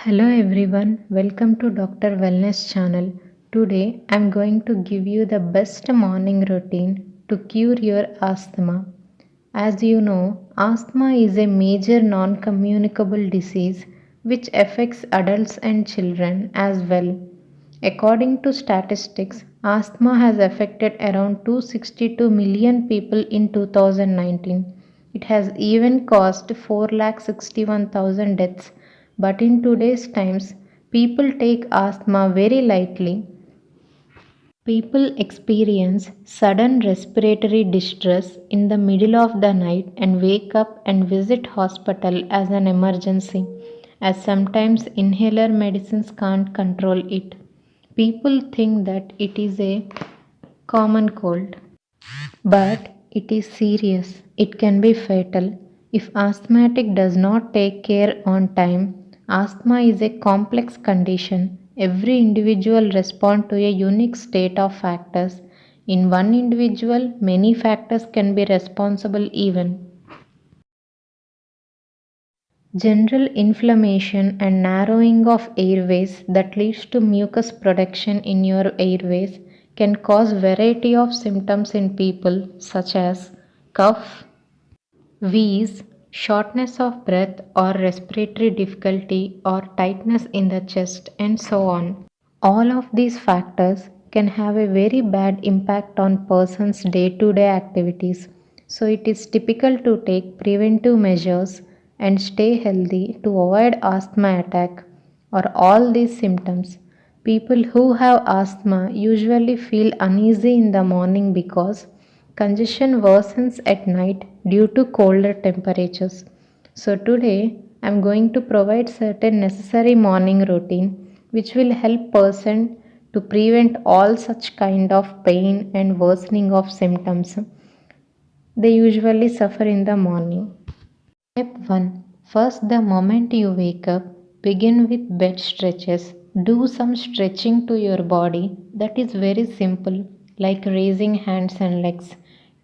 Hello everyone, welcome to Dr. Wellness channel. Today I'm going to give you the best morning routine to cure your asthma. As you know, asthma is a major non-communicable disease which affects adults and children as well. According to statistics, asthma has affected around 262 million people in 2019. It has even caused 4,61,000 deaths. But in today's times, people take asthma very lightly. People experience sudden respiratory distress in the middle of the night and wake up and visit hospital as an emergency, as sometimes inhaler medicines can't control it. People think that it is a common cold, but it is serious. It can be fatal. If asthmatic does not take care on time, asthma is a complex condition. Every individual responds to a unique state of factors. In one individual, many factors can be responsible even. General inflammation and narrowing of airways that leads to mucus production in your airways can cause variety of symptoms in people such as cough, wheeze, shortness of breath or respiratory difficulty or tightness in the chest and so on. All of these factors can have a very bad impact on person's day-to-day activities. So it is typical to take preventive measures and stay healthy to avoid asthma attack or all these symptoms. People who have asthma usually feel uneasy in the morning because congestion worsens at night due to colder temperatures. So today I am going to provide certain necessary morning routine which will help person to prevent all such kind of pain and worsening of symptoms they usually suffer in the morning. Step 1. First, the moment you wake up, begin with bed stretches. Do some stretching to your body. That is very simple, like raising hands and legs.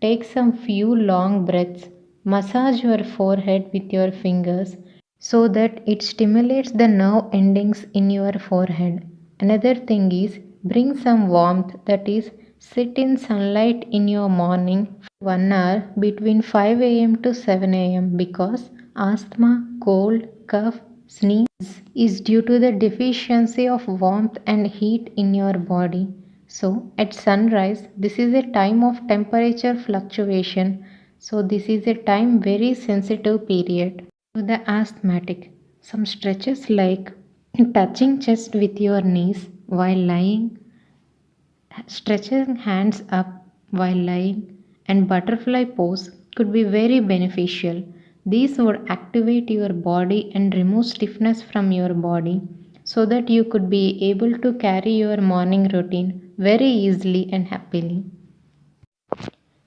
Take some few long breaths. Massage your forehead with your fingers so that it stimulates the nerve endings in your forehead. Another thing is bring some warmth, that is, sit in sunlight in your morning 1 hour between 5 a.m. to 7 a.m. because asthma, cold, cough, sneeze is due to the deficiency of warmth and heat in your body. So, at sunrise, this is a time of temperature fluctuation. So, this is a time very sensitive period. To the asthmatic, some stretches like touching chest with your knees while lying, stretching hands up while lying, and butterfly pose could be very beneficial. These would activate your body and remove stiffness from your body so that you could be able to carry your morning routine very easily and happily.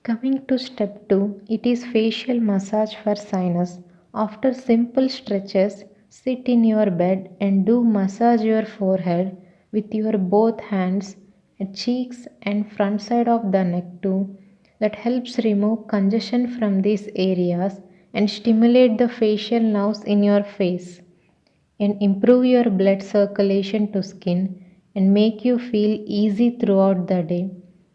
Coming to step 2, it is facial massage for sinus. After simple stretches, sit in your bed and do massage your forehead with your both hands, cheeks and front side of the neck too. That helps remove congestion from these areas and stimulate the facial nerves in your face and improve your blood circulation to skin and make you feel easy throughout the day.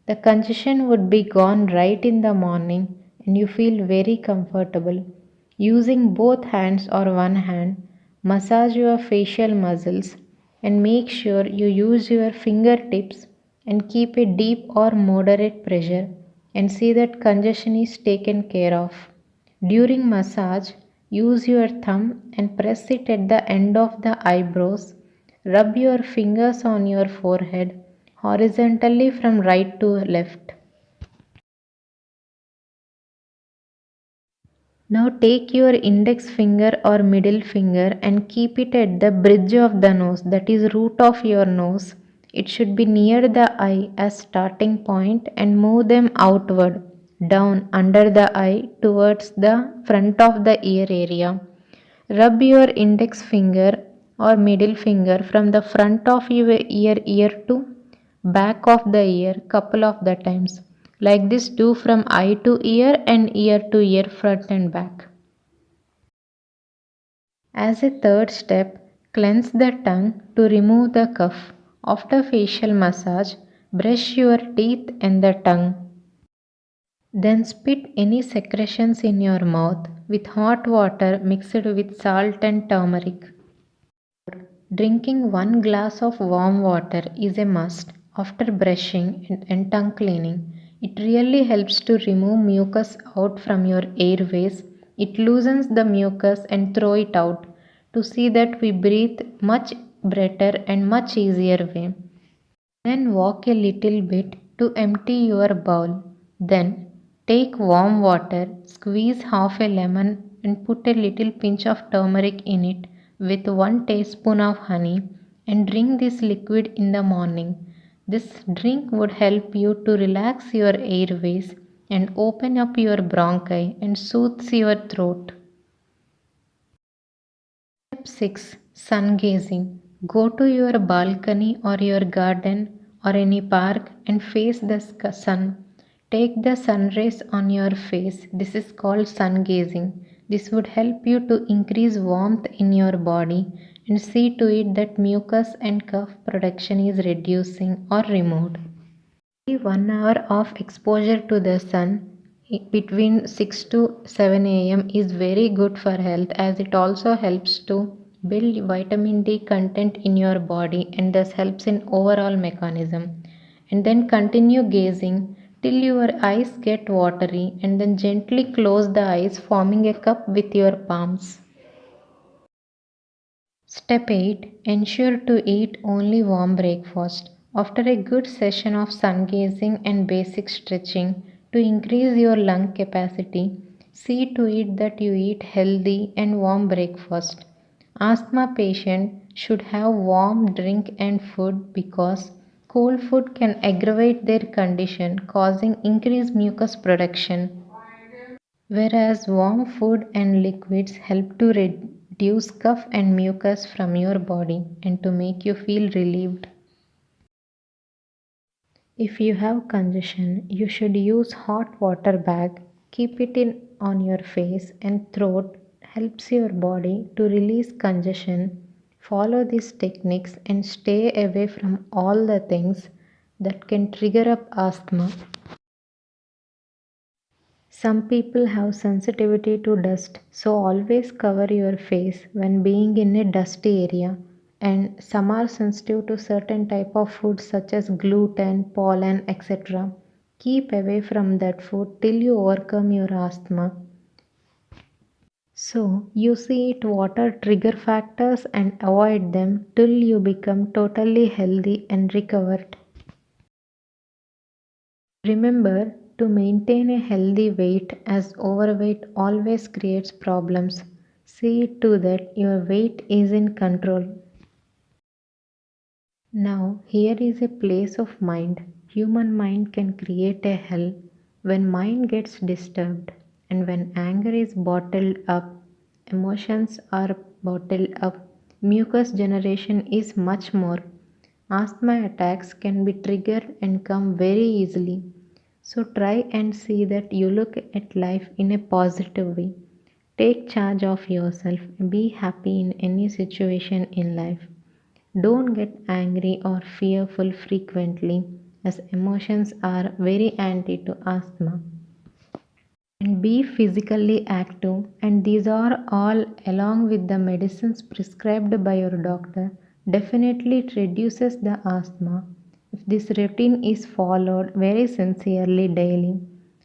The congestion would be gone right in the morning and you feel very comfortable. Using both hands or one hand, massage your facial muscles and make sure you use your fingertips and keep a deep or moderate pressure and see that congestion is taken care of. During massage, use your thumb and press it at the end of the eyebrows. Rub your fingers on your forehead horizontally from right to left. Now take your index finger or middle finger and keep it at the bridge of the nose, that is root of your nose. It should be near the eye as starting point and move them outward, down under the eye towards the front of the ear area. Rub your index finger or middle finger from the front of your ear to back of the ear couple of the times. Like this, do from eye to ear and ear to ear, front and back. As a third step, Cleanse the tongue to remove the cough. After facial massage, brush your teeth and the tongue. Then spit any secretions in your mouth with hot water mixed with salt and turmeric. Drinking 1 glass of warm water is a must after brushing and tongue cleaning. It really helps to remove mucus out from your airways. It loosens the mucus and throw it out to see that we breathe much better and much easier way. Then walk a little bit to empty your bowl. Then take warm water, squeeze half a lemon and put a little pinch of turmeric in it with 1 teaspoon of honey and drink this liquid in the morning. This drink would help you to relax your airways and open up your bronchi and soothes your throat. Step 6. Sun gazing. Go to your balcony or your garden or any park and face the sun. Take the sun rays on your face. This is called sun gazing. This would help you to increase warmth in your body and see to it that mucus and cough production is reducing or removed. 1 hour of exposure to the sun between 6 to 7 am is very good for health, as it also helps to build vitamin D content in your body and thus helps in overall mechanism. And then continue gazing till your eyes get watery and then gently close the eyes, forming a cup with your palms. Step 8. Ensure to eat only warm breakfast. After a good session of sun gazing and basic stretching to increase your lung capacity, see to it that you eat healthy and warm breakfast. Asthma patient should have warm drink and food because cold food can aggravate their condition, causing increased mucus production. Whereas warm food and liquids help to reduce cough and mucus from your body and to make you feel relieved. If you have congestion, you should use hot water bag. Keep it in on your face and throat. Helps your body to release congestion. Follow these techniques and stay away from all the things that can trigger up asthma. Some people have sensitivity to dust, so always cover your face when being in a dusty area. And some are sensitive to certain type of food such as gluten, pollen, etc. Keep away from that food till you overcome your asthma. So you see it what are trigger factors and avoid them till you become totally healthy and recovered. Remember to maintain a healthy weight, as overweight always creates problems. See to that your weight is in control. Now here is a place of mind. Human mind can create a hell when mind gets disturbed, and when anger is bottled up, emotions are bottled up, mucus generation is much more. Asthma attacks can be triggered and come very easily. So try and see that you look at life in a positive way. Take charge of yourself. Be happy in any situation in life. Don't get angry or fearful frequently, as emotions are very anti to asthma. And be physically active, and these are all along with the medicines prescribed by your doctor. Definitely it reduces the asthma if this routine is followed very sincerely daily.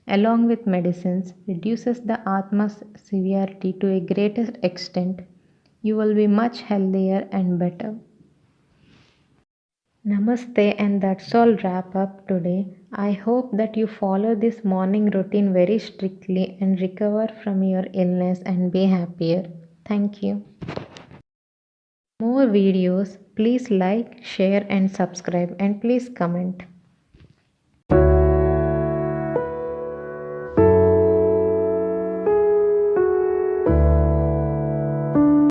Along with medicines, reduces the asthma's severity to a greater extent. You will be much healthier and better. Namaste, and that's all wrap up today. I hope that you follow this morning routine very strictly and recover from your illness and be happier. Thank you. More videos, please like, share and subscribe, and please comment.